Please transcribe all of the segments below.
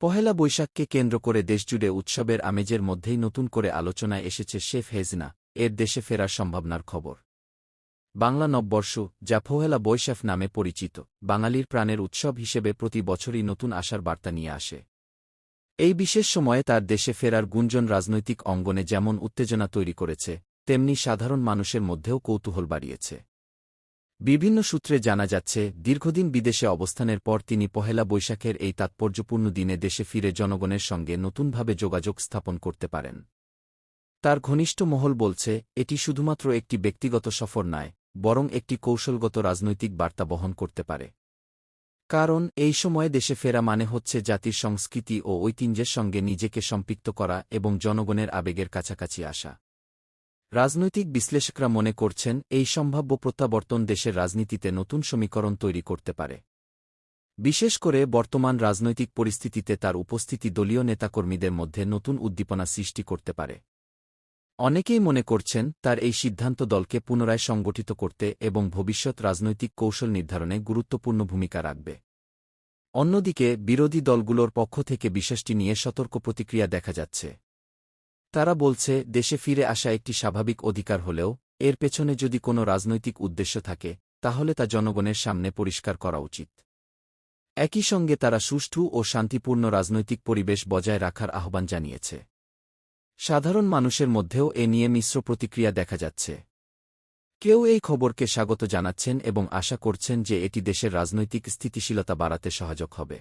পহেলা বৈশাখকে কেন্দ্র করে দেশজুড়ে উৎসবের আমেজের মধ্যেই নতুন করে আলোচনায় এসেছে শেফ হেজনা এর দেশে ফেরার সম্ভাবনার খবর। বাংলা নববর্ষ, যা পহেলা বৈশাখ নামে পরিচিত, বাঙালির প্রাণের উৎসব হিসেবে প্রতি বছরই নতুন আশার বার্তা নিয়ে আসে। এই বিশেষ সময়ে তার দেশে ফেরার গুঞ্জন রাজনৈতিক অঙ্গনে যেমন উত্তেজনা তৈরি করেছে, তেমনি সাধারণ মানুষের মধ্যেও কৌতূহল বাড়িয়েছে। বিভিন্ন সূত্রে জানা যাচ্ছে, দীর্ঘদিন বিদেশে অবস্থানের পর তিনি পহেলা বৈশাখের এই তাৎপর্যপূর্ণ দিনে দেশে ফিরে জনগণের সঙ্গে নতুনভাবে যোগাযোগ স্থাপন করতে পারেন। তার ঘনিষ্ঠ মহল বলছে, এটি শুধুমাত্র একটি ব্যক্তিগত সফর নয়, বরং একটি কৌশলগত রাজনৈতিক বার্তা বহন করতে পারে। কারণ এই সময়ে দেশে ফেরা মানে হচ্ছে জাতির সংস্কৃতি ও ঐতিহ্যের সঙ্গে নিজেকে সম্পৃক্ত করা এবং জনগণের আবেগের কাছাকাছি আসা। রাজনৈতিক বিশ্লেষকরা মনে করছেন, এই সম্ভাব্য প্রত্যাবর্তন দেশের রাজনীতিতে নতুন সমীকরণ তৈরি করতে পারে। বিশেষ করে বর্তমান রাজনৈতিক পরিস্থিতিতে তার উপস্থিতি দলীয় নেতাকর্মীদের মধ্যে নতুন উদ্দীপনা সৃষ্টি করতে পারে। অনেকেই মনে করছেন, তার এই সিদ্ধান্ত দলকে পুনরায় সংগঠিত করতে এবং ভবিষ্যৎ রাজনৈতিক কৌশল নির্ধারণে গুরুত্বপূর্ণ ভূমিকা রাখবে। অন্যদিকে বিরোধী দলগুলোর পক্ষ থেকে বিষয়টি নিয়ে সতর্ক প্রতিক্রিয়া দেখা যাচ্ছে। তারা বলছে, দেশে ফিরে আসা একটি স্বাভাবিক অধিকার হলেও এর পেছনে যদি কোনো রাজনৈতিক উদ্দেশ্য থাকে, তাহলে তা জনগণের সামনে পরিষ্কার করা উচিত। একই সঙ্গে তারা সুষ্ঠু ও শান্তিপূর্ণ রাজনৈতিক পরিবেশ বজায় রাখার আহ্বান জানিয়েছে। সাধারণ মানুষের মধ্যেও এ নিয়ে মিশ্র প্রতিক্রিয়া দেখা যাচ্ছে। কেউ এই খবরকে স্বাগত জানাচ্ছেন এবং আশা করছেন যে এটি দেশের রাজনৈতিক স্থিতিশীলতা বাড়াতে সহায়ক হবে।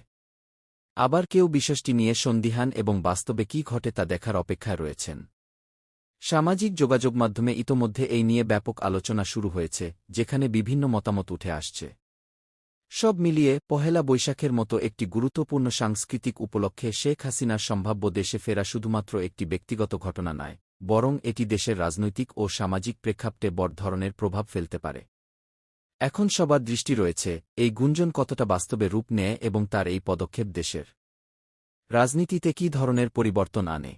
আবার কেউ বিষয়টি নিয়ে সন্দিহান এবং বাস্তবে কী ঘটে তা দেখার অপেক্ষায় রয়েছেন। সামাজিক যোগাযোগ মাধ্যমে ইতোমধ্যে এই নিয়ে ব্যাপক আলোচনা শুরু হয়েছে, যেখানে বিভিন্ন মতামত উঠে আসছে। সব মিলিয়ে পহেলা বৈশাখের মতো একটি গুরুত্বপূর্ণ সাংস্কৃতিক উপলক্ষে শেখ হাসিনার সম্ভাব্য দেশে ফেরা শুধুমাত্র একটি ব্যক্তিগত ঘটনা নয়, বরং এটি দেশের রাজনৈতিক ও সামাজিক প্রেক্ষাপটে বড় ধরনের প্রভাব ফেলতে পারে। এখন সবার দৃষ্টি রয়েছে, এই গুঞ্জন কতটা বাস্তবে রূপ নেয় এবং তার এই পদক্ষেপ দেশের রাজনীতিতে কী ধরনের পরিবর্তন আনে।